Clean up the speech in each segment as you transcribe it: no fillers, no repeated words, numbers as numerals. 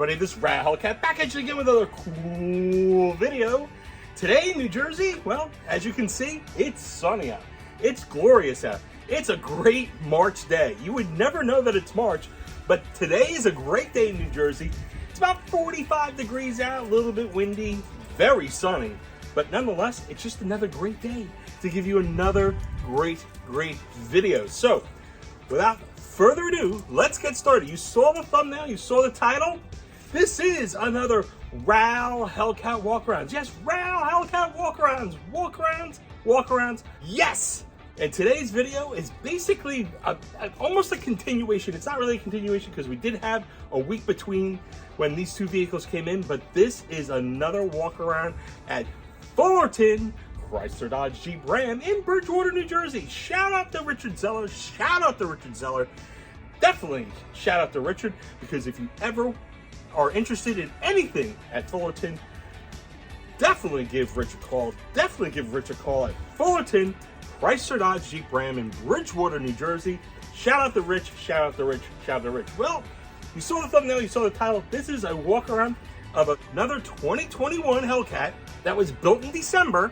everybody, this is Rad Hellcat back at you again with another cool video. Today in New Jersey, well, as you can see, it's sunny out. It's glorious out. It's a great March day. You would never know that it's March, but today is a great day in New Jersey. It's about 45 degrees out, a little bit windy, very sunny, but nonetheless, it's just another great day to give you another great video. So, without further ado, let's get started. You saw the thumbnail, you saw the title. This is another RAL Hellcat Walkarounds. Yes, RAL Hellcat Walkarounds, yes! And today's video is basically almost a continuation. It's not really a continuation because we did have a week between when these two vehicles came in, but this is another walkaround at Fullerton Chrysler Dodge Jeep Ram in Bridgewater, New Jersey. Shout out to Richard Zeller. Definitely shout out to Richard, because if you ever are interested in anything at Fullerton, definitely give Rich a call. Definitely give Rich a call at Fullerton Chrysler Dodge Jeep Ram in Bridgewater, New Jersey. Shout out to Rich, shout out to Rich, shout out to Rich. Well, you saw the thumbnail, you saw the title. This is a walk around of another 2021 Hellcat that was built in December.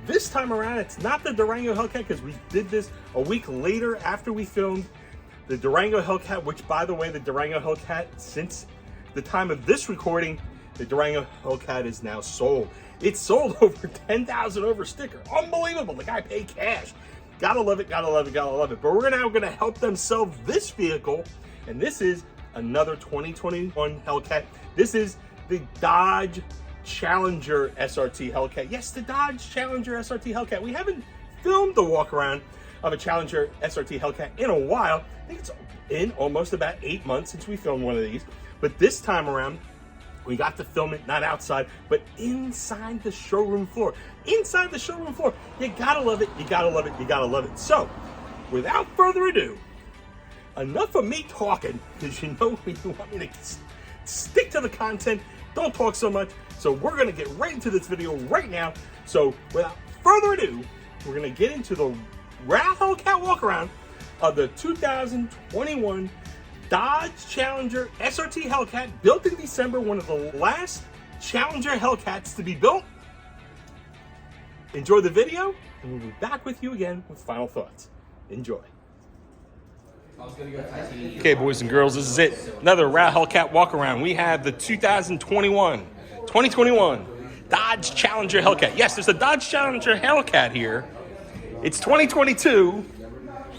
This time around, it's not the Durango Hellcat, because we did this a week later after we filmed the Durango Hellcat, which, by the way, the Durango Hellcat, since the time of this recording, the Durango Hellcat is now sold. It's sold over 10,000 over sticker. Unbelievable. The guy paid cash. Gotta love it, gotta love it, gotta love it. But we're now gonna help them sell this vehicle, and this is another 2021 Hellcat. This is the Dodge Challenger SRT Hellcat. Yes, the Dodge Challenger SRT Hellcat. We haven't filmed the walk around of a Challenger SRT Hellcat in a while. I think it's in almost about 8 months since we filmed one of these. But this time around, we got to film it not outside, but inside the showroom floor. Inside the showroom floor. You gotta love it, you gotta love it, you gotta love it. So, without further ado, enough of me talking, because you know you want me to stick to the content, don't talk so much. So we're gonna get right into this video right now. So without further ado, we're gonna get into the RAL Hellcat walkaround of the 2021 Dodge Challenger SRT Hellcat, built in December, one of the last Challenger Hellcats to be built. Enjoy the video, and we'll be back with you again with final thoughts. Enjoy. Okay, boys and girls, this is it. Another RAL Hellcat walkaround. We have the 2021 Dodge Challenger Hellcat. Yes, there's a Dodge Challenger Hellcat here. It's 2022,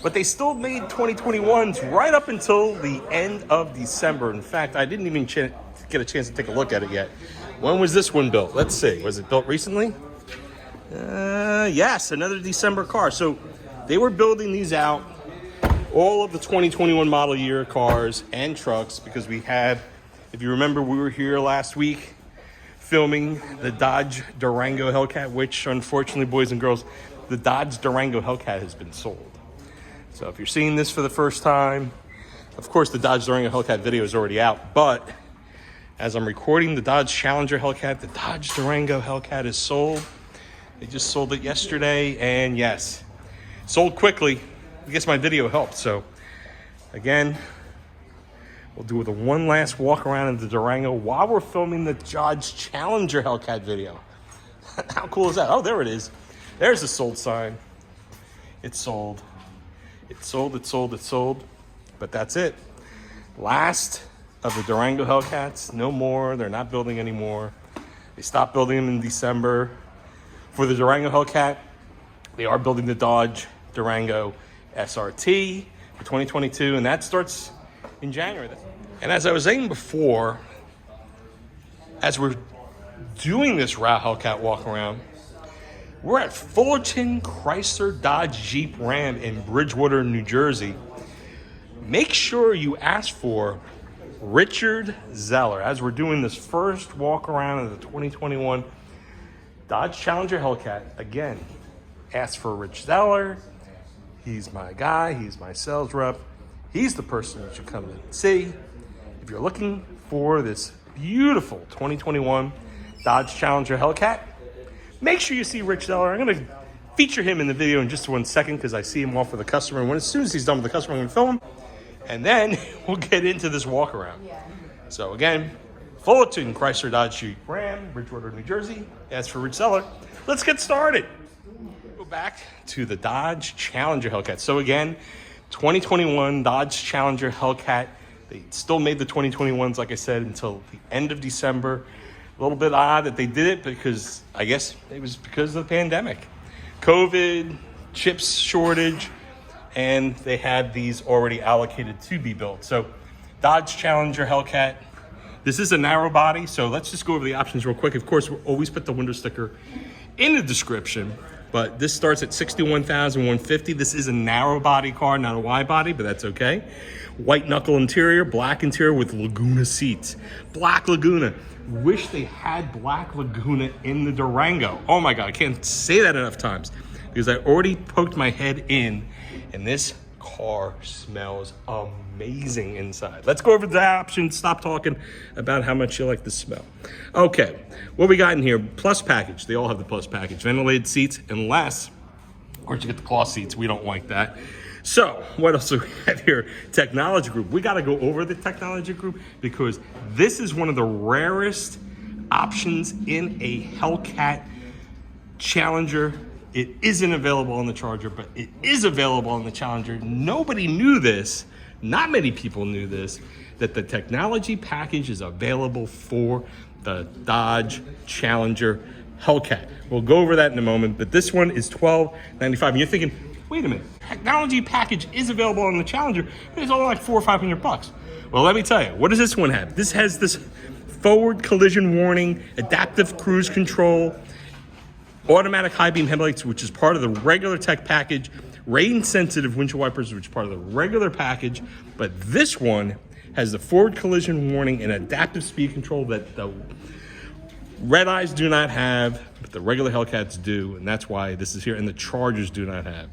but they still made 2021s right up until the end of December. In fact, I didn't even get a chance to take a look at it yet. When was this one built? Let's see. Was it built recently? Yes, another December car. So they were building these out, all of the 2021 model year cars and trucks, because we had, if you remember, we were here last week filming the Dodge Durango Hellcat, which unfortunately, boys and girls, the Dodge Durango Hellcat has been sold. So if you're seeing this for the first time, of course the Dodge Durango Hellcat video is already out, but as I'm recording the Dodge Challenger Hellcat, the Dodge Durango Hellcat is sold. They just sold it yesterday, and yes, sold quickly. I guess my video helped. So again, we'll do the one last walk around of the Durango while we're filming the Dodge Challenger Hellcat video. How cool is that? Oh, there it is. There's the sold sign. It's sold. It's sold, it's sold, it's sold. But that's it. Last of the Durango Hellcats. No more. They're not building anymore. They stopped building them in December. For the Durango Hellcat, they are building the Dodge Durango SRT for 2022, and that starts in January. And as I was saying before, as we're doing this RAL Hellcat walk around, we're at Fullerton Chrysler Dodge Jeep Ram in Bridgewater, New Jersey. Make sure you ask for Richard Zeller as we're doing this first walk around of the 2021 Dodge Challenger Hellcat. Again, ask for Rich Zeller. He's my guy, he's my sales rep. He's the person that you come and see. If you're looking for this beautiful 2021 Dodge Challenger Hellcat, make sure you see Rich Zeller. I'm gonna feature him in the video in just 1 second because I see him off with the customer. And as soon as he's done with the customer, I'm gonna film him. And then we'll get into this walk around. So again, Fullerton, Chrysler Dodge Jeep Ram, Bridgewater, New Jersey. As for Rich Zeller, let's get started. Go back to the Dodge Challenger Hellcat. So again, 2021 Dodge Challenger Hellcat. They still made the 2021s, like I said, until the end of December. A little bit odd that they did it because I guess it was because of the pandemic. COVID, chips shortage, and they had these already allocated to be built. So Dodge Challenger Hellcat. This is a narrow body, so let's just go over the options real quick. Of course, we'll always put the window sticker in the description, but this starts at $61,150. This is a narrow body car, not a wide body, but that's okay. White knuckle interior, black interior with Laguna seats. Black Laguna. Wish they had Black Laguna in the Durango. Oh my God, I can't say that enough times because I already poked my head in and this car smells amazing inside. Let's go over the options. Stop talking about how much you like the smell. Okay, what we got in here? Plus package. They all have the plus package. Ventilated seats, unless, of course, you get the cloth seats. We don't like that. So what else do we have here? Technology group. We got to go over the technology group because this is one of the rarest options in a Hellcat Challenger. It isn't available on the Charger, but it is available on the Challenger. Nobody knew this. Not many people knew this, that the technology package is available for the Dodge Challenger Hellcat. We'll go over that in a moment, but this one is $1295. And you're thinking, wait a minute, technology package is available on the Challenger, but it's only like $400 or $500. Well, let me tell you, what does this one have? This has this forward collision warning, adaptive cruise control, automatic high beam headlights, which is part of the regular tech package, rain sensitive windshield wipers, which is part of the regular package, but this one has the forward collision warning and adaptive speed control that the red eyes do not have, but the regular Hellcats do, and that's why this is here, and the Chargers do not have.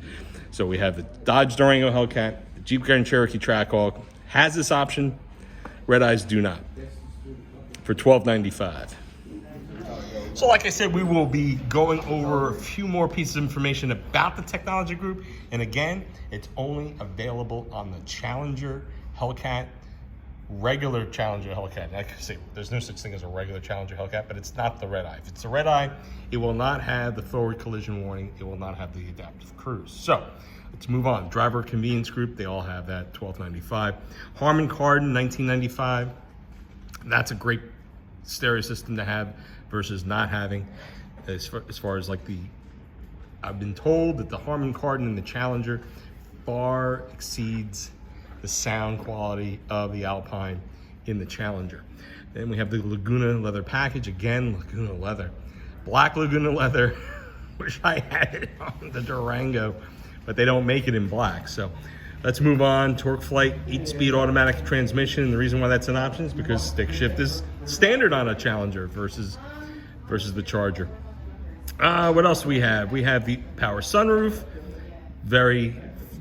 So we have the Dodge Durango Hellcat, the Jeep Grand Cherokee Trackhawk has this option, red eyes do not, for $1295. So like I said, we will be going over a few more pieces of information about the technology group. And again, it's only available on the Challenger Hellcat, regular Challenger Hellcat. Like I say, there's no such thing as a regular Challenger Hellcat, but it's not the red eye. If it's the red eye, it will not have the forward collision warning. It will not have the adaptive cruise. So let's move on. Driver convenience group, they all have that, $1295. Harman Kardon, $1995. That's a great stereo system to have versus not having. As far as like I've been told that the Harman Kardon and the Challenger far exceeds the sound quality of the Alpine in the Challenger. Then we have the Laguna Leather package. Again, Laguna Leather. Black Laguna Leather. Wish I had it on the Durango, but they don't make it in black. So let's move on. Torque Flight, 8-speed automatic transmission. And the reason why that's an option is because stick shift is standard on a Challenger versus the Charger. What else do we have? We have the power sunroof. Very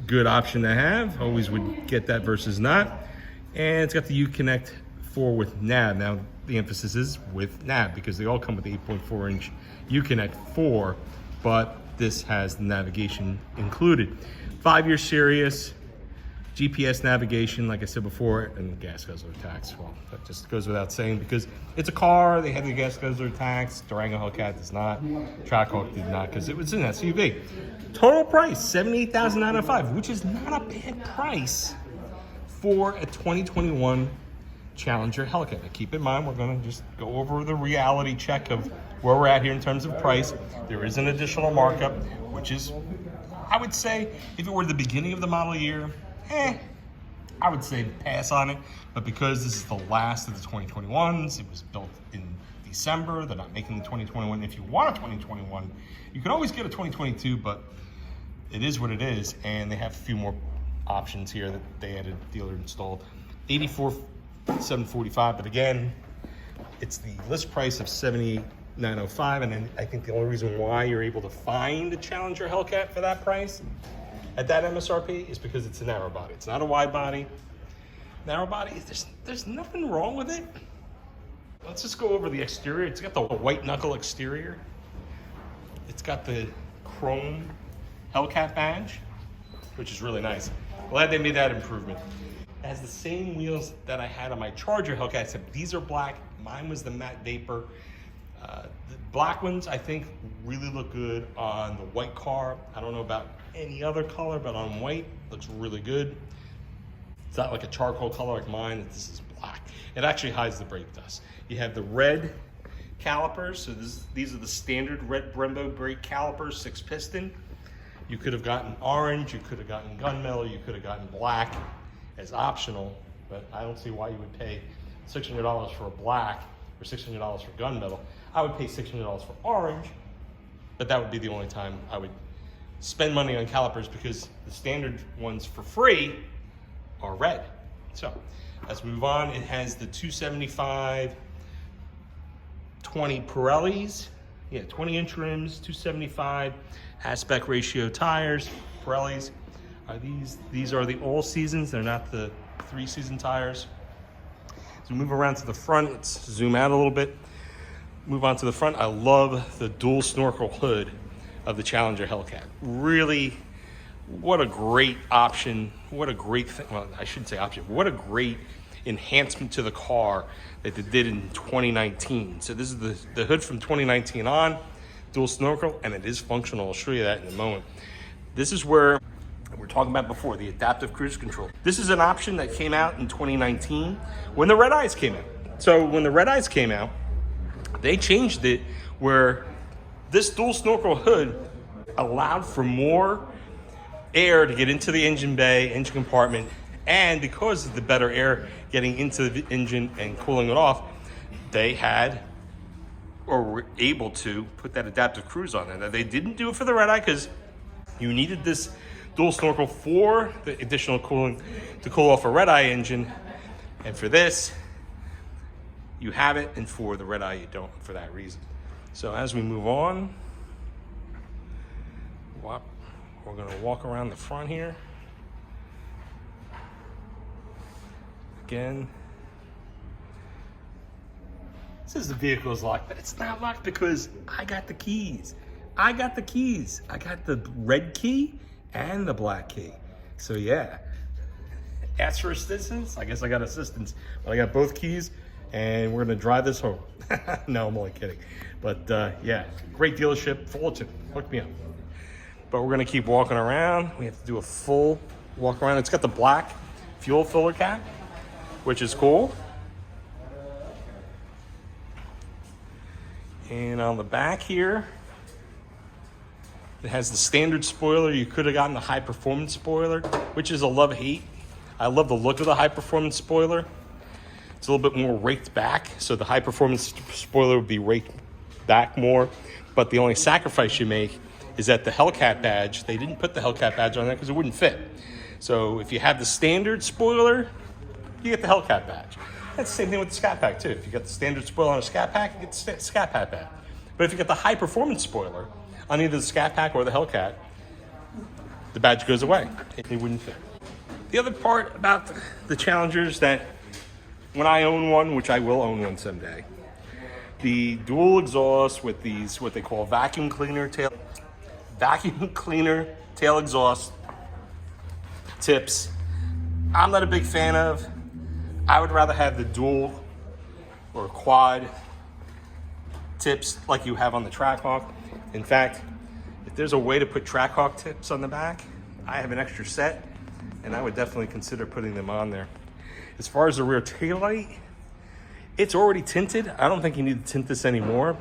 good option to have. Always would get that versus not. And it's got the UConnect 4 with nav. Now, the emphasis is with nav because they all come with the 8.4-inch UConnect 4, but this has the navigation included. 5-year Sirius, GPS navigation, like I said before, and gas guzzler tax. Well, that just goes without saying because it's a car. They have the gas guzzler tax. Durango Hellcat does not. Trackhawk did not because it was an SUV. Total price, $78,905, which is not a bad price for a 2021 Challenger Hellcat. Now, keep in mind, we're going to just go over the reality check of where we're at here in terms of price. There is an additional markup, which is, I would say, if it were the beginning of the model year, I would say pass on it, but because this is the last of the 2021s, it was built in December, they're not making the 2021. If you want a 2021, you can always get a 2022, but it is what it is, and they have a few more options here that they added, dealer installed. $84,745, but again, it's the list price of $78,905, and then I think the only reason why you're able to find a Challenger Hellcat for that price at that MSRP is because it's a narrow body. It's not a wide body. Narrow body, there's nothing wrong with it. Let's just go over the exterior. It's got the white knuckle exterior. It's got the chrome Hellcat badge, which is really nice. Glad they made that improvement. It has the same wheels that I had on my Charger Hellcat, except these are black, Mine was the matte vapor. The black ones, I think, really look good on the white car. I don't know about any other color, but on white, looks really good. It's not like a charcoal color like mine. This is black. It actually hides the brake dust. You have the red calipers. So these are the standard red Brembo brake calipers, 6-piston. You could have gotten orange, you could have gotten gunmetal, you could have gotten black as optional, but I don't see why you would pay $600 for a black or $600 for gunmetal. I would pay $600 for orange, but that would be the only time I would spend money on calipers, because the standard ones for free are red. So let's move on. It has the 275 20 Pirellis. Yeah, 20-inch rims, 275 aspect ratio tires. Pirellis are these are the all seasons. They're not the 3-season tires. So move around to the front. Let's zoom out a little bit. Move on to the front. I love the dual snorkel hood of the Challenger Hellcat. Really, what a great option. What a great thing. Well, I shouldn't say option. What a great enhancement to the car that they did in 2019. So this is the hood from 2019 on, dual snorkel, and it is functional. I'll show you that in a moment. This is where we're talking about before, the adaptive cruise control. This is an option that came out in 2019 when the red eyes came out. So when the red eyes came out, they changed it where this dual snorkel hood allowed for more air to get into the engine bay, engine compartment, and because of the better air getting into the engine and cooling it off, they had or were able to put that adaptive cruise on there. Now, they didn't do it for the red eye because you needed this dual snorkel for the additional cooling to cool off a red eye engine, and for this you have it, and for the red eye you don't, for that reason. So as we move on, we're going to walk around the front here. Again, it says the vehicle is locked, but it's not locked because I got the keys. I got the red key and the black key. So yeah, ask for assistance. I guess I got assistance, but I got both keys, and we're gonna drive this home. No, I'm only kidding. But yeah, great dealership, Fullerton, hook me up. But we're gonna keep walking around. We have to do a full walk around. It's got the black fuel filler cap, which is cool. And on the back here, it has the standard spoiler. You could have gotten the high performance spoiler, which is a love-hate. I love the look of the high performance spoiler. It's a little bit more raked back, so the high performance spoiler would be raked back more. But the only sacrifice you make is that the Hellcat badge, they didn't put the Hellcat badge on there because it wouldn't fit. So if you have the standard spoiler, you get the Hellcat badge. That's the same thing with the Scat Pack too. If you got the standard spoiler on a Scat Pack, you get the Scat Pack badge. But if you get the high performance spoiler on either the Scat Pack or the Hellcat, the badge goes away. It wouldn't fit. The other part about the Challengers that when I own one, which I will own one someday, the dual exhaust with these, what they call vacuum cleaner tail exhaust tips, I'm not a big fan of. I would rather have the dual or quad tips like you have on the Trackhawk. In fact, if there's a way to put Trackhawk tips on the back, I have an extra set, and I would definitely consider putting them on there. As far as the rear taillight, it's already tinted. I don't think you need to tint this anymore.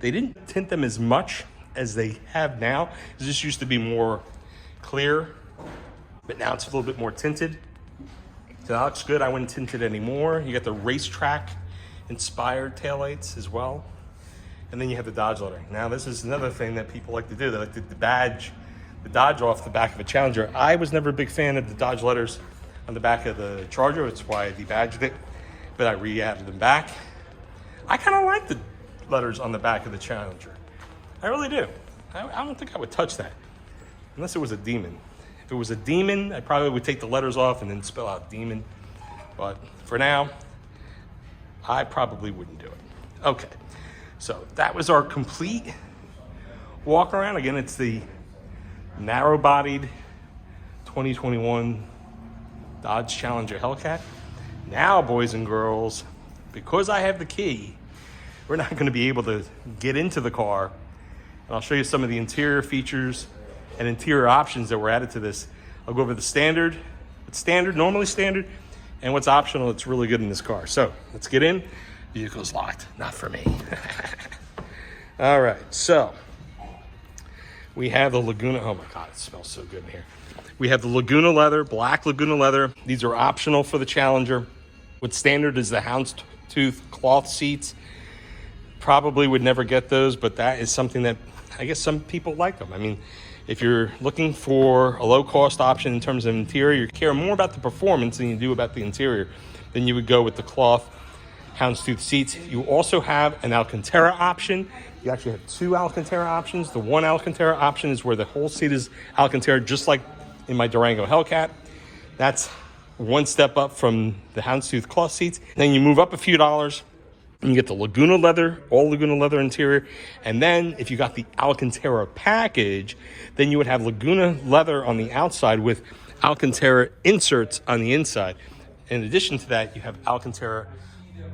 They didn't tint them as much as they have now. This used to be more clear, but now it's a little bit more tinted. So that looks good. I wouldn't tint it anymore. You got the racetrack inspired taillights as well. And then you have the Dodge lettering. Now this is another thing that people like to do. They like to badge the Dodge off the back of a Challenger. I was never a big fan of the Dodge letters on the back of the Charger. That's why I debadged it, but I re-added them back. I kind of like the letters on the back of the Challenger. I really do. I don't think I would touch that unless it was a Demon. If it was a Demon, I probably would take the letters off and then spell out Demon. But for now, I probably wouldn't do it. Okay, so that was our complete walk around. Again, it's the narrow-bodied 2021 Dodge Challenger Hellcat. Now, boys and girls, because I have the key, we're not going to be able to get into the car. And I'll show you some of the interior features and interior options that were added to this. I'll go over the standard, what's standard, normally standard, and what's optional that's really good in this car. So let's get in. Vehicle's locked, not for me. All right, so we have the Laguna. Oh my God, it smells so good in here. We have the Laguna Leather, Black Laguna Leather. These are optional for the Challenger. What's standard is the houndstooth cloth seats. Probably would never get those, but that is something that I guess some people like them. I mean, if you're looking for a low-cost option in terms of interior, you care more about the performance than you do about the interior, then you would go with the cloth houndstooth seats. You also have an Alcantara option. You actually have two Alcantara options. The one Alcantara option is where the whole seat is Alcantara, just like in my Durango Hellcat. That's one step up from the houndstooth cloth seats. Then you move up a few dollars and you get the Laguna Leather, all Laguna Leather interior. And then if you got the Alcantara package, then you would have Laguna Leather on the outside with Alcantara inserts on the inside. In addition to that, you have Alcantara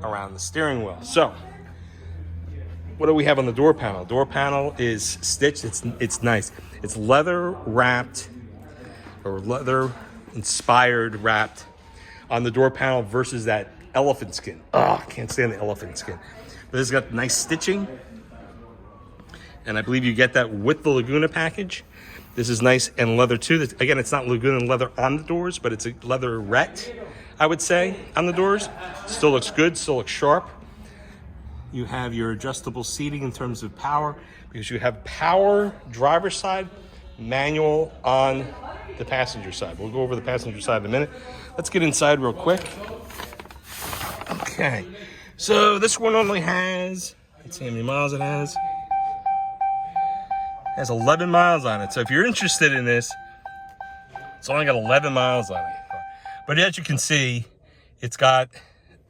around the steering wheel. So what do we have on the door panel? Door panel is stitched. It's nice. It's leather wrapped or leather inspired wrapped on the door panel versus that elephant skin. Oh, I can't stand the elephant skin. But this has got nice stitching. And I believe you get that with the Laguna package. This is nice and leather too. Again, it's not Laguna leather on the doors, but it's a leatherette, I would say, on the doors. Still looks good, still looks sharp. You have your adjustable seating in terms of power, because you have power driver's side, manual on the passenger side. We'll go over the passenger side in a minute. Let's get inside real quick. Okay, so this one only has, let's see how many miles it has. It has 11 miles on it. So if you're interested in this, it's only got 11 miles on it. But as you can see, it's got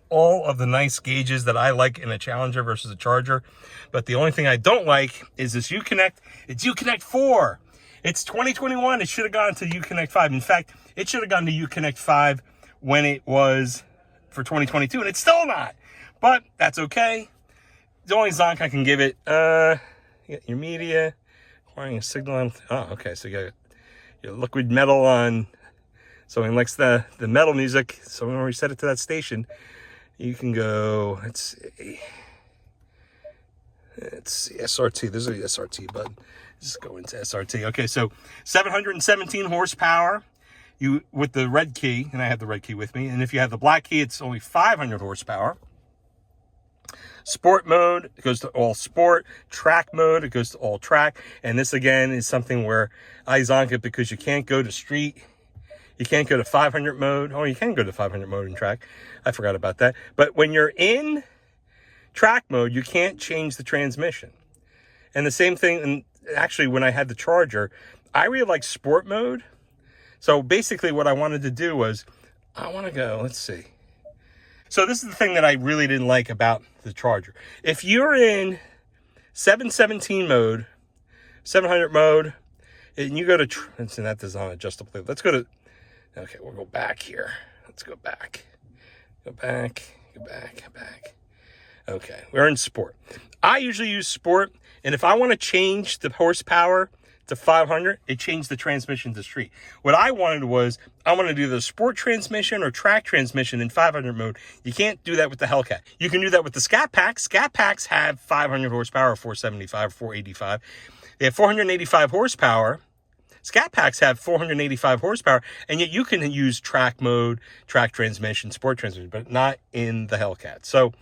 all of the nice gauges that I like in a Challenger versus a Charger. But the only thing I don't like is this UConnect. It's UConnect 4. It's 2021. It should have gone to UConnect 5. In fact, it should have gone to UConnect 5 when it was for 2022, and it's still not. But that's okay. The only zonk I can give it, you got your media, acquiring a signal on, oh, okay, so you got your liquid metal on. Someone likes the metal music, someone already set it to that station. You can go, let's see, SRT, there's a SRT button. Just go into SRT. Okay, so 717 horsepower with the red key, and I have the red key with me. And if you have the black key, it's only 500 horsepower. Sport mode, it goes to all sport. Track mode, it goes to all track. And this, again, is something where I zonk it because you can't go to street. You can't go to 500 mode. Oh, you can go to 500 mode in track. I forgot about that. But when you're in track mode, you can't change the transmission. And the same thing, and actually when I had the Charger, I really like sport mode. So basically what I wanted to do was, I want to go, let's see. So this is the thing that I really didn't like about the Charger. If you're in 717 mode, 700 mode, and you go to, and that is on adjustable. Let's go to, okay, we'll go back here. Let's go back. Go back. Okay, we're in sport. I usually use sport, and if I want to change the horsepower to 500, it changed the transmission to street. What I wanted was, I want to do the sport transmission or track transmission in 500 mode. You can't do that with the Hellcat. You can do that with the Scat Packs. Scat Packs have 500 horsepower, 475, 485. They have 485 horsepower. Scat Packs have 485 horsepower, and yet you can use track mode, track transmission, sport transmission, but not in the Hellcat. So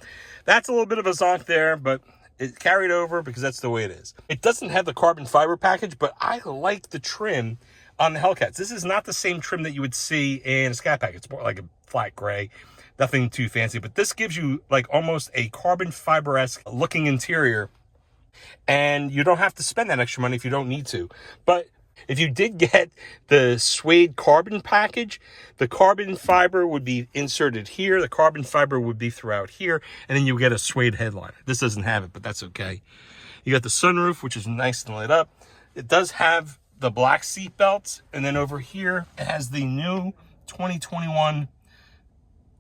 that's a little bit of a zonk there, but it carried over because that's the way it is. It doesn't have the carbon fiber package, but I like the trim on the Hellcats. This is not the same trim that you would see in a Scat Pack. It's more like a flat gray, nothing too fancy, but this gives you like almost a carbon fiber-esque looking interior, and you don't have to spend that extra money if you don't need to. But if you did get the suede carbon package, the carbon fiber would be inserted here, the carbon fiber would be throughout here, and then you get a suede headliner. This doesn't have it, but that's okay. You got the sunroof, which is nice and lit up. It does have the black seat belts, and then over here, it has the new 2021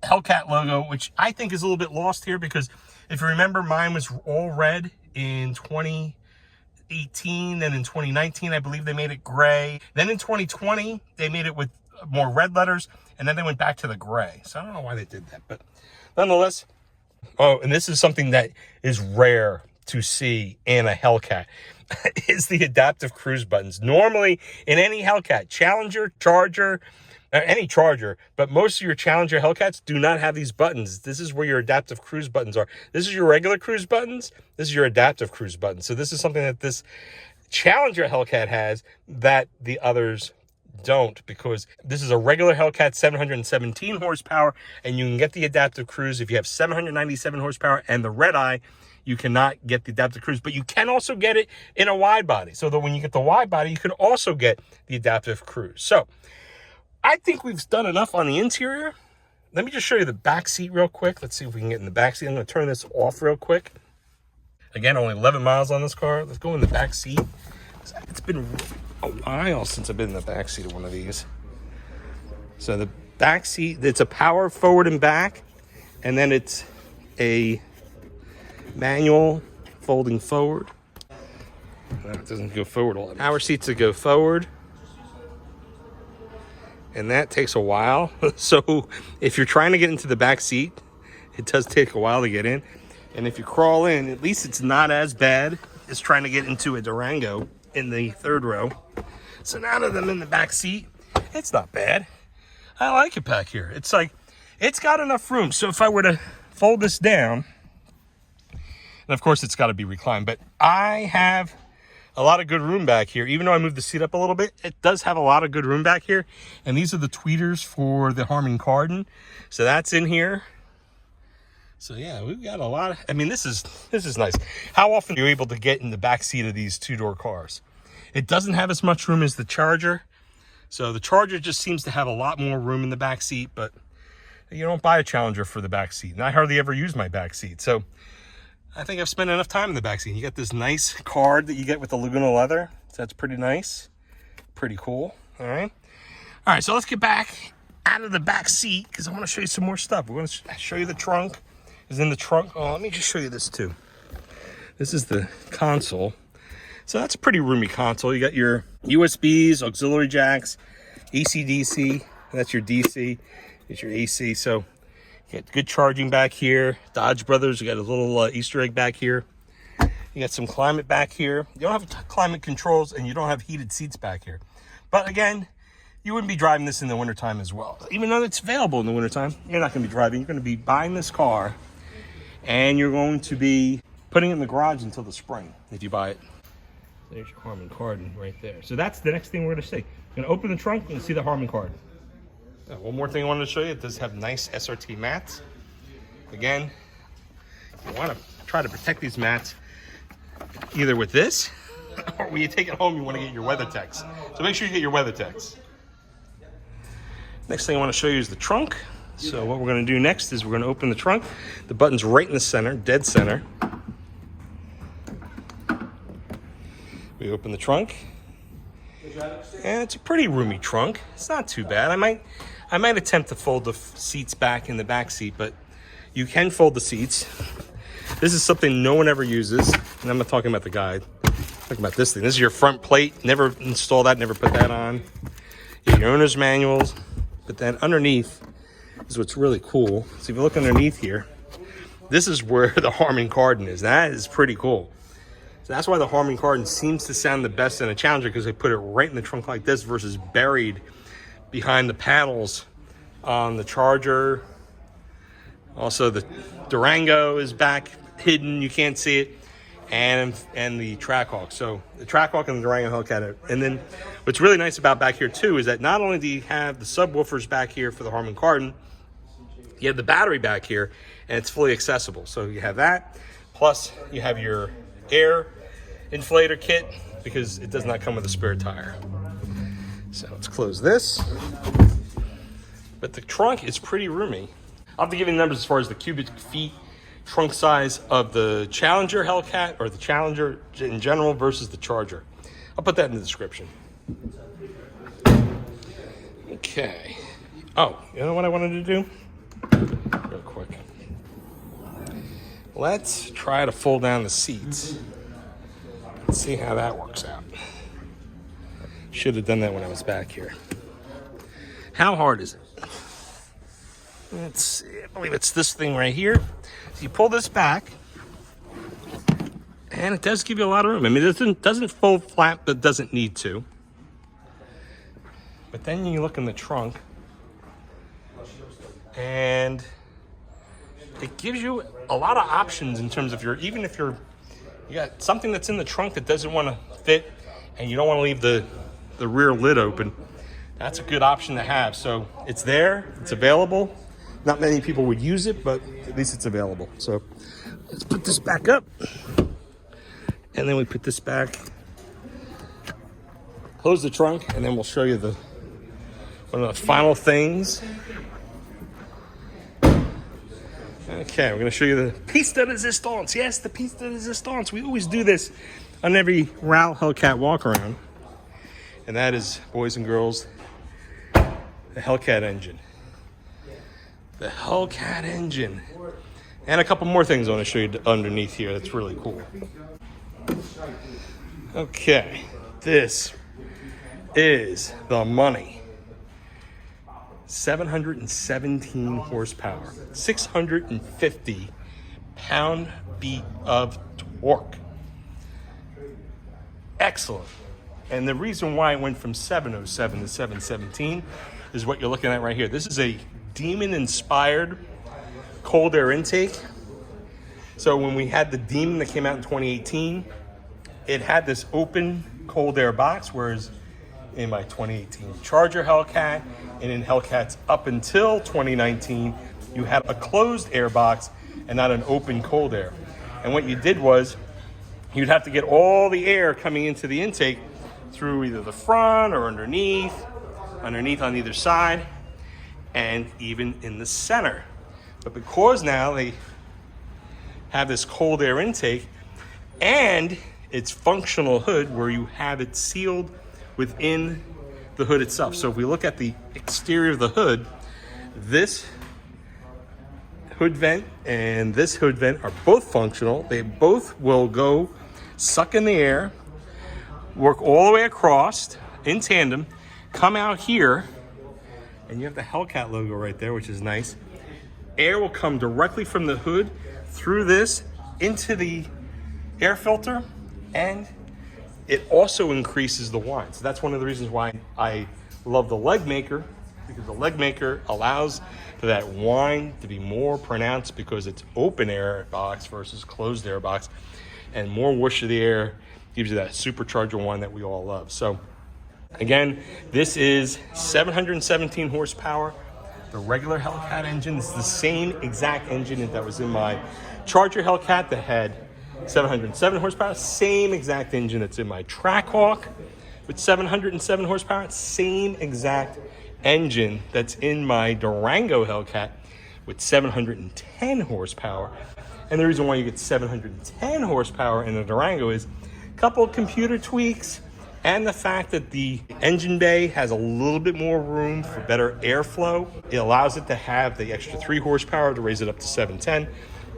Hellcat logo, which I think is a little bit lost here because if you remember, mine was all red in 2018. Then in 2019, I believe they made it gray. Then in 2020, they made it with more red letters, and then they went back to the gray. So I don't know why they did that, but nonetheless. Oh, and this is something that is rare to see in a Hellcat, is the adaptive cruise buttons. Normally, in any Hellcat, Challenger, Charger, any Charger, but most of your Challenger Hellcats do not have these buttons. This is where your adaptive cruise buttons are. This is your regular cruise buttons. This is your adaptive cruise buttons. So this is something that this Challenger Hellcat has that the others don't, because this is a regular Hellcat 717 horsepower, and you can get the adaptive cruise if you have 797 horsepower and the red eye. You cannot get the adaptive cruise, but you can also get it in a wide body, so that when you get the wide body, you can also get the adaptive cruise. So I think we've done enough on the interior. Let me just show you the back seat real quick. Let's see if we can get in the back seat. I'm going to turn this off real quick. Again, only 11 miles on this car. Let's go in the back seat. It's been a while since I've been in the back seat of one of these. So the back seat, it's a power forward and back, and then it's a manual folding forward. No, it doesn't go forward a lot. Power seats that go forward, and that takes a while. So if you're trying to get into the back seat, it does take a while to get in. And if you crawl in, at least it's not as bad as trying to get into a Durango in the third row. So now that I'm in the back seat, it's not bad. I like it back here. It's like, it's got enough room. So if I were to fold this down, and of course it's got to be reclined, but I have a lot of good room back here. Even though I moved the seat up a little bit, it does have a lot of good room back here. And these are the tweeters for the Harman Kardon. So that's in here. So yeah, we've got a lot of, I mean, this is nice. How often are you able to get in the back seat of these two-door cars? It doesn't have as much room as the Charger. So the Charger just seems to have a lot more room in the back seat, but you don't buy a Challenger for the back seat. And I hardly ever use my back seat. So I think I've spent enough time in the back seat. You got this nice card that you get with the Laguna Leather. So that's pretty nice. Pretty cool. All right. All right, so let's get back out of the back seat because I want to show you some more stuff. We're going to show you the trunk. Is in the trunk. Oh, let me just show you this too. This is the console. So that's a pretty roomy console. You got your USBs, auxiliary jacks, AC, DC. That's your DC. It's your AC. So you got good charging back here. Dodge Brothers. You got a little Easter egg back here. You got some climate back here. You don't have climate controls, and you don't have heated seats back here. But again, you wouldn't be driving this in the wintertime as well. Even though it's available in the wintertime, you're not going to be driving. You're going to be buying this car, and you're going to be putting it in the garage until the spring if you buy it. There's your Harman Kardon right there. So that's the next thing we're going to see. We're going to open the trunk and see the Harman Kardon. One more thing I wanted to show you. It does have nice SRT mats. Again, you want to try to protect these mats either with this, or when you take it home, you want to get your WeatherTechs. So make sure you get your WeatherTechs. Next thing I want to show you is the trunk. So what we're going to do next is we're going to open the trunk. The button's right in the center, dead center. We open the trunk, and it's a pretty roomy trunk. It's not too bad. I might attempt to fold the seats back in the back seat, but you can fold the seats. This is something no one ever uses, and I'm not talking about the guide. I'm talking about this thing. This is your front plate. Never install that. Never put that on. You have your owner's manuals, but then underneath is what's really cool. So if you look underneath here, this is where the Harman Kardon is. That is pretty cool. So that's why the Harman Kardon seems to sound the best in a Challenger, because they put it right in the trunk like this versus buried behind the panels on the Charger. Also, the Durango is back hidden. You can't see it. And the Trackhawk. So the Trackhawk and the Durango Hellcat. And then what's really nice about back here too is that not only do you have the subwoofers back here for the Harman Kardon, you have the battery back here, and it's fully accessible. So you have that, plus you have your air inflator kit, because it does not come with a spare tire. So let's close this. But the trunk is pretty roomy. I'll have to give you the numbers as far as the cubic feet trunk size of the Challenger Hellcat, or the Challenger in general, versus the Charger. I'll put that in the description. Okay. Oh, you know what I wanted to do? real quick. Let's try to fold down the seats. Let's see how that works out. Should have done that when I was back here. How hard is it? Let's see, I believe it's this thing right here. So you pull this back, and it does give you a lot of room. I mean, it doesn't fold flat, but doesn't need to. But then you look in the trunk, and it gives you a lot of options in terms of even if you got something that's in the trunk that doesn't want to fit, and you don't want to leave the rear lid open. That's a good option to have. So it's there, it's available. Not many people would use it, but at least it's available. So let's put this back up. And then we put this back, close the trunk, and then we'll show you one of the final things. Okay, we're gonna show you the piece de resistance. Yes, the piece de resistance. We always do this on every Rally Hellcat walk around. And that is, boys and girls, the Hellcat engine. The Hellcat engine. And a couple more things I want to show you underneath here that's really cool. Okay, this is the money. 717 horsepower, 650 pound-feet of torque. Excellent. And the reason why it went from 707 to 717 is what you're looking at right here. This is a Demon-inspired cold air intake. So when we had the Demon that came out in 2018, it had this open cold air box, whereas in my 2018 Challenger Hellcat and in Hellcats up until 2019, you had a closed air box and not an open cold air. And what you did was you'd have to get all the air coming into the intake through either the front or underneath on either side, and even in the center. But because now they have this cold air intake and its functional hood where you have it sealed within the hood itself. So if we look at the exterior of the hood, this hood vent and this hood vent are both functional. They both will go suck in the air, work all the way across in tandem, come out here, and you have the Hellcat logo right there, which is nice. Air will come directly from the hood through this into the air filter, and it also increases the whine. So that's one of the reasons why I love the leg maker, because the leg maker allows for that whine to be more pronounced because it's open air box versus closed air box, and more whoosh of the air gives you that supercharger whine that we all love. So again, this is 717 horsepower. The regular Hellcat engine is the same exact engine that was in my Challenger Hellcat that had 707 horsepower. Same exact engine that's in my Trackhawk with 707 horsepower. Same exact engine that's in my Durango Hellcat with 710 horsepower. And the reason why you get 710 horsepower in the Durango is a couple of computer tweaks, and the fact that the engine bay has a little bit more room for better airflow. It allows it to have the extra 3 horsepower to raise it up to 710.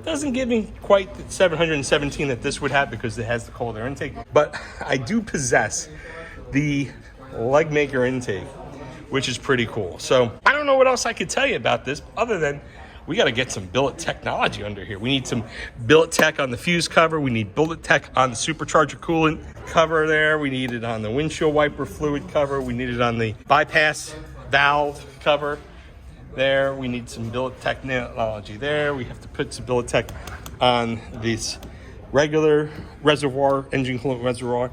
Doesn't give me quite the 717 that this would have because it has the cold air intake. But I do possess the leg maker intake, which is pretty cool. So I don't know what else I could tell you about this other than we got to get some billet technology under here. We need some billet tech on the fuse cover. We need billet tech on the supercharger coolant cover there. We need it on the windshield wiper fluid cover. We need it on the bypass valve cover there. We need some billet technology there. We have to put some billet tech on this regular reservoir, engine coolant reservoir.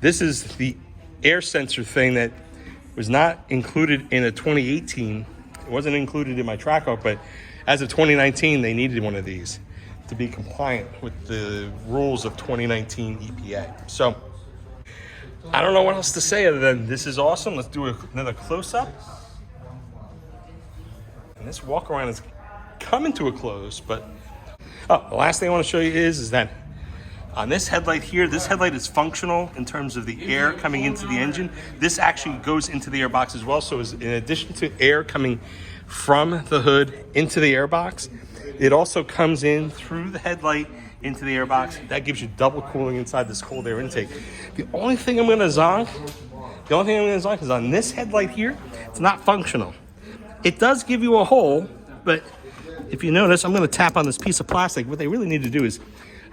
This is the air sensor thing that was not included in a 2018. It wasn't included in my Trackhawk, but as of 2019, they needed one of these to be compliant with the rules of 2019 EPA. So I don't know what else to say other than this is awesome. Let's do another close-up. And this walk around is coming to a close, but the last thing I want to show you is that On this headlight here, this headlight is functional in terms of the air coming into the engine. This actually goes into the airbox as well. So in addition to air coming from the hood into the airbox, it also comes in through the headlight into the airbox. That gives you double cooling inside this cold air intake. The only thing I'm gonna zonk is on this headlight here, it's not functional. It does give you a hole, but if you notice, I'm gonna tap on this piece of plastic. What they really need to do is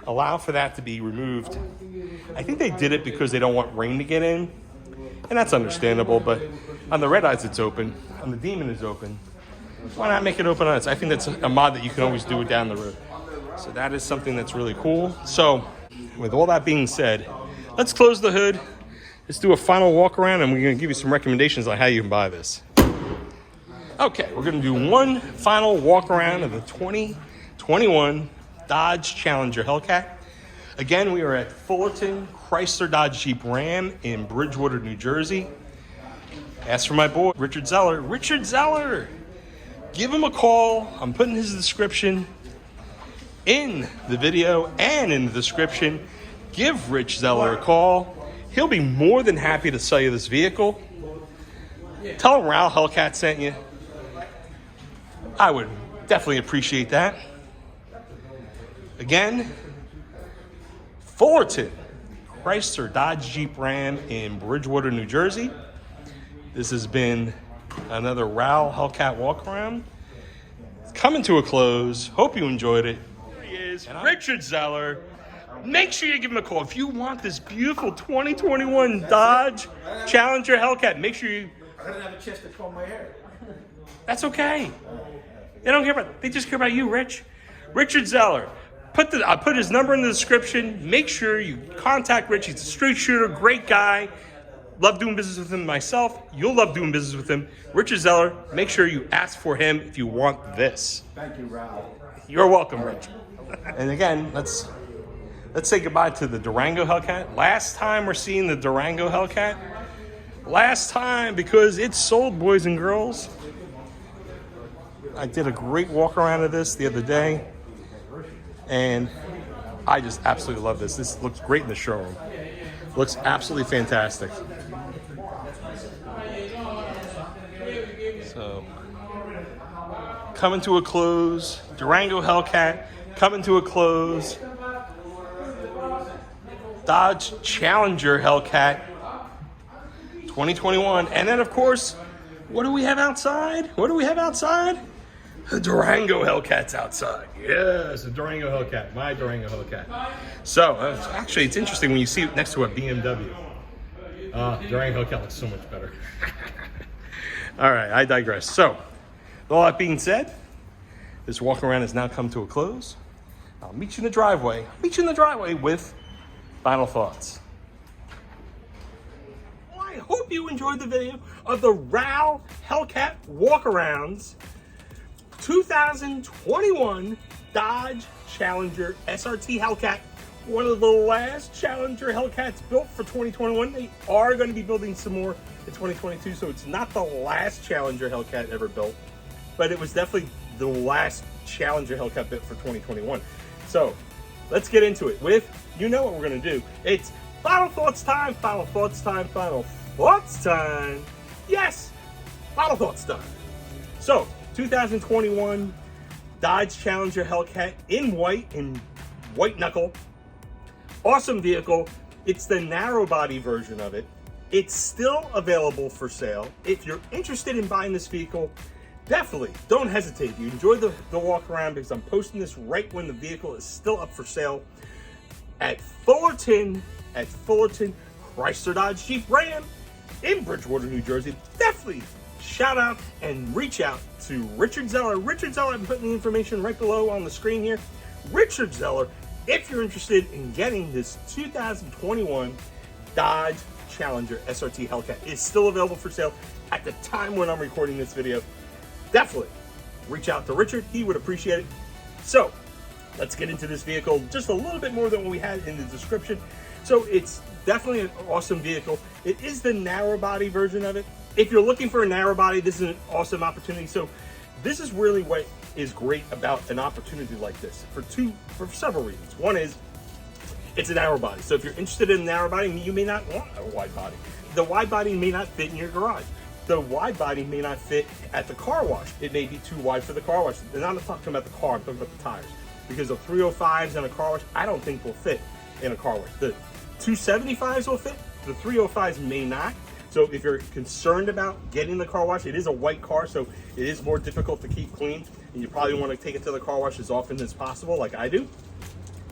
allow for that to be removed. I think they did it because they don't want rain to get in, and that's understandable, but on the Red Eyes it's open, on the Demon it's open. Why not make it open on this? I think that's a mod that you can always do it down the road. So that is something that's really cool. So with all that being said, let's close the hood. Let's do a final walk around, and we're gonna give you some recommendations on how you can buy this. Okay, we're gonna do one final walk around of the 2021 Dodge Challenger Hellcat. Again, we are at Fullerton Chrysler Dodge Jeep Ram in Bridgewater, New Jersey. Ask for my boy, Richard Zeller. Richard Zeller! Give him a call. I'm putting his description in the video and in the description. Give Rich Zeller a call. He'll be more than happy to sell you this vehicle. Tell him Raul Hellcat sent you. I would definitely appreciate that. Again, Fullerton Chrysler Dodge Jeep Ram in Bridgewater, New Jersey. This has been another Raul Hellcat walk around. It's coming to a close. Hope you enjoyed it. Here he is, Richard Zeller. Make sure you give him a call. If you want this beautiful 2021 Dodge Challenger Hellcat, make sure you... I didn't have a chance to comb my hair. That's okay. They don't care about... They just care about you, Rich. Richard Zeller. I'll put his number in the description. Make sure you contact Rich. He's a straight shooter, great guy. Love doing business with him myself. You'll love doing business with him. Richard Zeller, make sure you ask for him if you want this. Thank you, Raul. You're welcome, Rich. And again, let's say goodbye to the Durango Hellcat. Last time we're seeing the Durango Hellcat. Last time, because it's sold, boys and girls. I did a great walk around of this the other day, and I just absolutely love this. This looks great in the showroom. Looks absolutely fantastic. So, coming to a close. Durango Hellcat coming to a close. Dodge Challenger Hellcat 2021. And then, of course, what do we have outside? What do we have outside? The Durango Hellcat's outside. Yes, the Durango Hellcat, my Durango Hellcat. So, actually, it's interesting when you see it next to a BMW. Durango Hellcat looks so much better. All right, I digress. So, with all that being said, this walk around has now come to a close. I'll meet you in the driveway. With final thoughts. Well, I hope you enjoyed the video of the Raul Hellcat walkarounds. 2021 Dodge Challenger SRT Hellcat. One of the last Challenger Hellcats built for 2021. They are going to be building some more in 2022, so it's not the last Challenger Hellcat ever built, but it was definitely the last Challenger Hellcat built for 2021. So let's get into it with, you know what we're going to do. It's final thoughts time, final thoughts time, final thoughts time. Yes, final thoughts time. So, 2021 Dodge Challenger Hellcat in white knuckle. Awesome vehicle. It's the narrow body version of it. It's still available for sale. If you're interested in buying this vehicle, definitely don't hesitate. You enjoy the walk around, because I'm posting this right when the vehicle is still up for sale at Fullerton Chrysler Dodge Jeep Ram in Bridgewater, New Jersey. Definitely shout out and reach out to Richard Zeller. Richard Zeller, I'm putting the information right below on the screen here. Richard Zeller, if you're interested in getting this 2021 Dodge Challenger SRT Hellcat, is still available for sale at the time when I'm recording this video. Definitely reach out to Richard. He would appreciate it. So let's get into this vehicle just a little bit more than what we had in the description. So it's definitely an awesome vehicle. It is the narrow body version of it. If you're looking for a narrow body, this is an awesome opportunity. So this is really what is great about an opportunity like this for several reasons. One is, it's a narrow body. So if you're interested in a narrow body, you may not want a wide body. The wide body may not fit in your garage. The wide body may not fit at the car wash. It may be too wide for the car wash. And I'm not talking about the car, I'm talking about the tires. Because the 305s in a car wash, I don't think will fit in a car wash. The 275s will fit, the 305s may not. So if you're concerned about getting the car wash, it is a white car, so it is more difficult to keep clean. And you probably want to take it to the car wash as often as possible, like I do.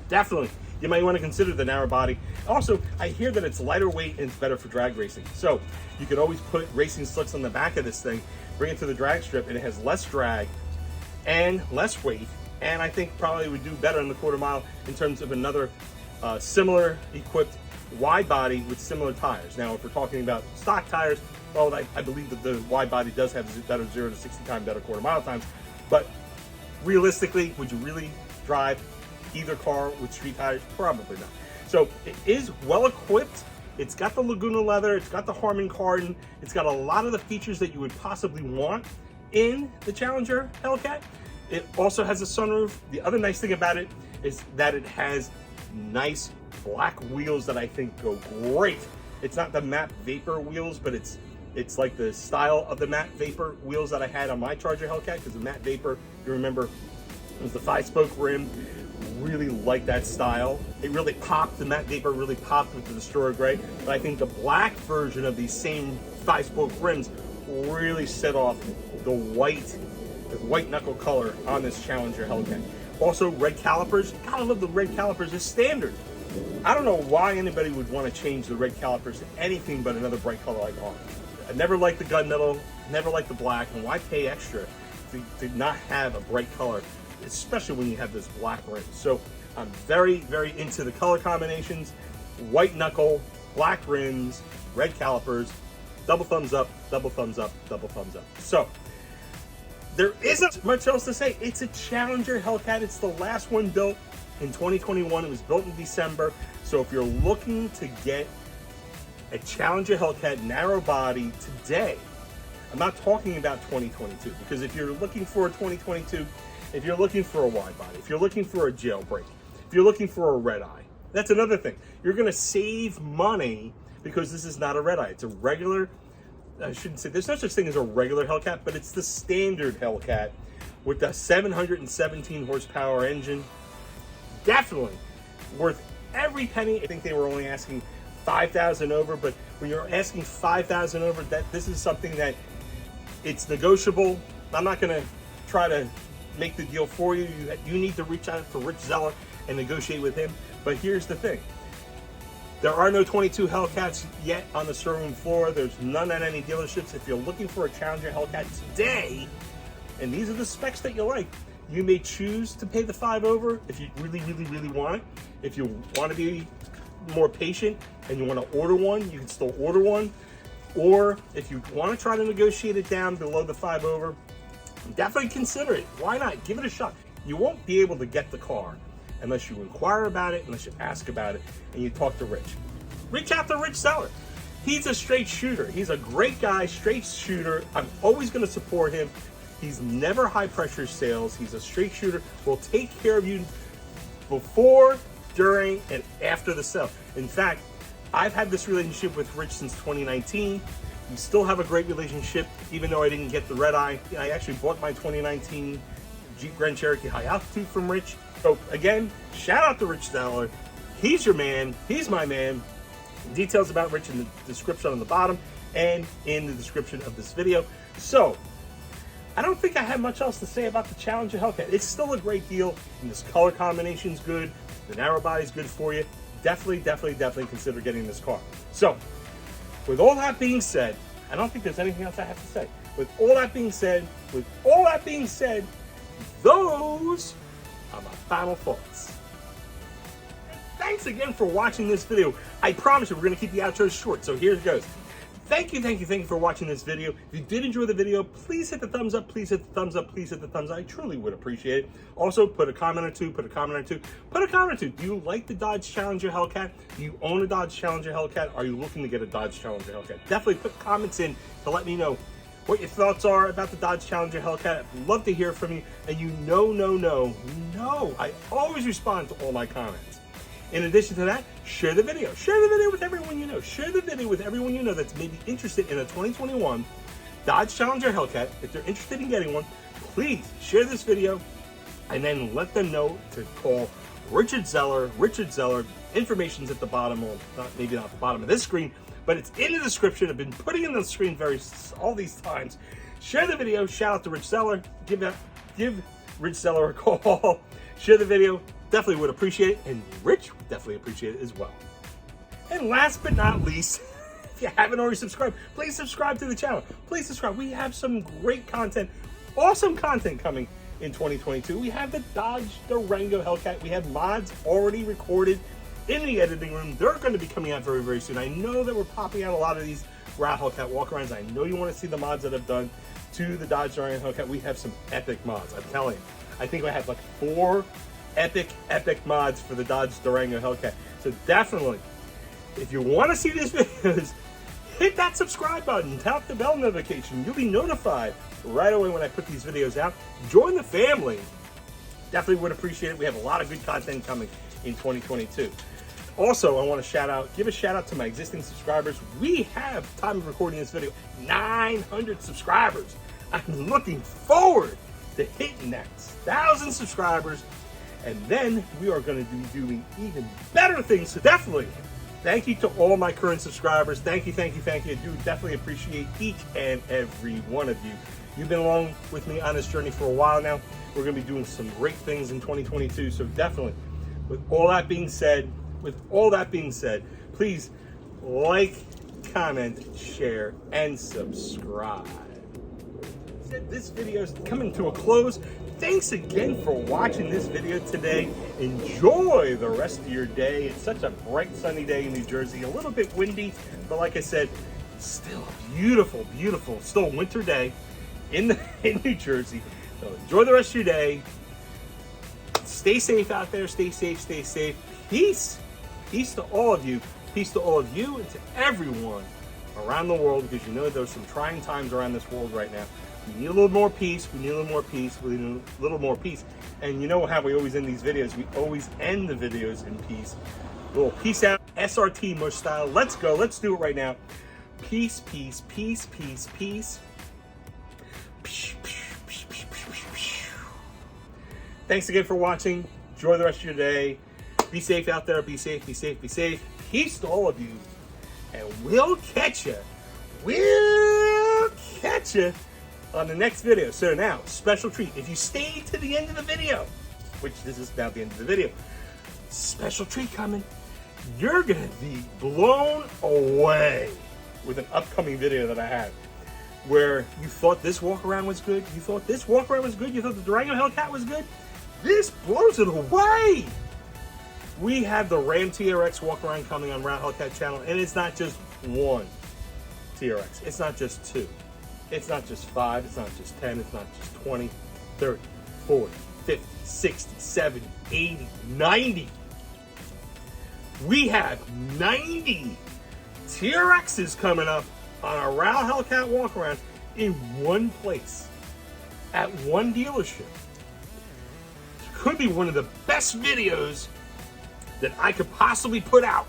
Definitely, you might want to consider the narrow body. Also, I hear that it's lighter weight and it's better for drag racing. So you could always put racing slicks on the back of this thing, bring it to the drag strip, and it has less drag and less weight. And I think probably would do better in the quarter mile in terms of another similar equipped wide body with similar tires. Now, if we're talking about stock tires, well, I believe that the wide body does have better 0 to 60 times better quarter mile times. But realistically, would you really drive either car with street tires? Probably not. So it is well equipped. It's got the Laguna Leather, it's got the Harman Kardon, it's got a lot of the features that you would possibly want in the Challenger Hellcat. It also has a sunroof. The other nice thing about it is that it has nice black wheels that I think go great. It's not the matte vapor wheels, but it's like the style of the matte vapor wheels that I had on my Charger Hellcat, because the matte vapor, you remember, was the 5-spoke rim. Really like that style. It really popped, the matte vapor really popped with the Destroyer Gray, but I think the black version of these same 5-spoke rims really set off the white knuckle color on this Challenger Hellcat. Also, red calipers. Gotta love the red calipers as standard. I don't know why anybody would want to change the red calipers to anything but another bright color like orange. I never liked the gunmetal, never liked the black, and why pay extra to not have a bright color, especially when you have this black rim. So I'm very, very into the color combinations. White knuckle, black rims, red calipers, double thumbs up, double thumbs up, double thumbs up. So there isn't much else to say. It's a Challenger Hellcat. It's the last one built in 2021. It was built in December. So if you're looking to get a Challenger Hellcat narrow body today, I'm not talking about 2022, because if you're looking for a 2022, if you're looking for a wide body, if you're looking for a jailbreak, if you're looking for a red eye, that's another thing. You're going to save money because this is not a red eye. It's a regular, I shouldn't say, there's no such thing as a regular Hellcat, but it's the standard Hellcat with the 717 horsepower engine. Definitely worth every penny. I think they were only asking $5,000 over, but when you're asking $5,000 over, that this is something that it's negotiable. I'm not going to try to make the deal for you. You need to reach out to Rich Zeller and negotiate with him. But here's the thing. There are no 22 Hellcats yet on the showroom floor. There's none at any dealerships. If you're looking for a Challenger Hellcat today, and these are the specs that you like, you may choose to pay the $5 over if you really, really, really want it. If you want to be more patient and you want to order one, you can still order one. Or if you want to try to negotiate it down below the $5 over, definitely consider it. Why not? Give it a shot. You won't be able to get the car unless you inquire about it, unless you ask about it, and you talk to Rich. Reach out to Rich Zeller. He's a straight shooter. He's a great guy, straight shooter. I'm always going to support him. He's never high pressure sales. He's a straight shooter. Will take care of you before, during, and after the sale. In fact, I've had this relationship with Rich since 2019. We still have a great relationship, even though I didn't get the red eye. I actually bought my 2019 Jeep Grand Cherokee High Altitude from Rich. So again, shout out to Rich Zeller. He's your man. He's my man. Details about Rich in the description on the bottom and in the description of this video. So I don't think I have much else to say about the Challenger Hellcat. It's still a great deal, and this color combination's good. The narrow body's good for you. Definitely, definitely, definitely consider getting this car. So, with all that being said, I don't think there's anything else I have to say. With all that being said, those are my final thoughts. Thanks again for watching this video. I promise you we're going to keep the outros short, so here it goes. Thank you for watching this video. If you did enjoy the video, please hit the thumbs up, please hit the thumbs up, please hit the thumbs up. I truly would appreciate it. Also, put a comment or two, put a comment or two. Do you like the Dodge Challenger Hellcat? Do you own a Dodge Challenger Hellcat? Are you looking to get a Dodge Challenger Hellcat? Definitely put comments in to let me know what your thoughts are about the Dodge Challenger Hellcat. I'd love to hear from you. And you know, I always respond to all my comments. In addition to that, share the video. Share the video with everyone you know. Share the video with everyone you know that's maybe interested in a 2021 Dodge Challenger Hellcat. If they're interested in getting one, please share this video and then let them know to call Richard Zeller. Richard Zeller, information's at the bottom, or maybe not the bottom of this screen, but it's in the description. I've been putting it in the screen all these times. Share the video. Shout out to Rich Zeller. Give Rich Zeller a call. Share the video. Definitely would appreciate it, and Rich would definitely appreciate it as well. And last but not least, if you haven't already subscribed, please subscribe to the channel. Please subscribe. We have some great content, awesome content coming in 2022. We have the Dodge Durango Hellcat. We have mods already recorded in the editing room. They're going to be coming out very, very soon. I know that we're popping out a lot of these Route Hellcat walkarounds. I know you want to see the mods that I've done to the Dodge Durango Hellcat. We have some epic mods, I'm telling you. I think I have like 4 epic mods for the Dodge Durango Hellcat. So definitely, if you want to see these videos, hit that subscribe button, tap the bell notification. You'll be notified right away when I put these videos out. Join the family. Definitely would appreciate it. We have a lot of good content coming in 2022. Also, I want to give a shout out to my existing subscribers. We have, time of recording this video, 900 subscribers. I'm looking forward to hitting that 1,000 subscribers, and then we are going to be doing even better things. So definitely, thank you to all my current subscribers. Thank you, thank you, thank you. I do definitely appreciate each and every one of you. You've been along with me on this journey for a while now. We're going to be doing some great things in 2022. So definitely, with all that being said, please like, comment, share, and subscribe. This video is coming to a close. Thanks again for watching this video today. Enjoy the rest of your day. It's such a bright, sunny day in New Jersey. A little bit windy, but like I said, still a beautiful, beautiful, still winter day in New Jersey. So enjoy the rest of your day. Stay safe out there. Stay safe, stay safe. Peace. Peace to all of you. Peace to all of you and to everyone around the world, because you know there's some trying times around this world right now. We need a little more peace. We need a little more peace. We need a little more peace. And you know how we always end these videos? We always end the videos in peace. A little peace out, SRT mush style. Let's go. Let's do it right now. Peace, peace, peace, peace, peace. Thanks again for watching. Enjoy the rest of your day. Be safe out there. Be safe, be safe, be safe. Peace to all of you. And we'll catch you. We'll catch you on the next video. So now, special treat. If you stay to the end of the video, which this is now the end of the video, special treat coming. You're going to be blown away with an upcoming video that I have, where you thought this walkaround was good, you thought this walkaround was good, you thought the Durango Hellcat was good. This blows it away. We have the Ram TRX walkaround coming on Route Hellcat channel, and it's not just one TRX. It's not just 2. It's not just 5. It's not just 10. It's not just 20, 30, 40, 50, 60, 70, 80, 90. We have 90 TRXs coming up on our Route Hellcat walkaround in one place, at one dealership. Could be one of the best videos that I could possibly put out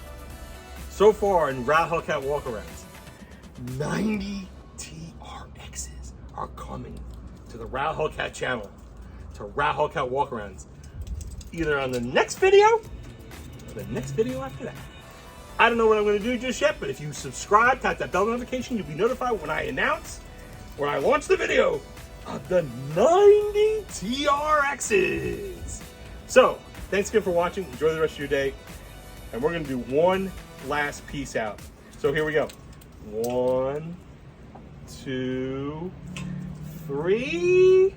so far in Route Hellcat walkarounds. 90 TRXs are coming to the Route Hellcat channel, to Route Hellcat walkarounds, either on the next video or the next video after that. I don't know what I'm going to do just yet, but if you subscribe, tap that bell notification, you'll be notified when I launch the video of the 90 TRXs. So, thanks again for watching. Enjoy the rest of your day. And we're going to do one last piece out. So here we go. 1, 2, 3.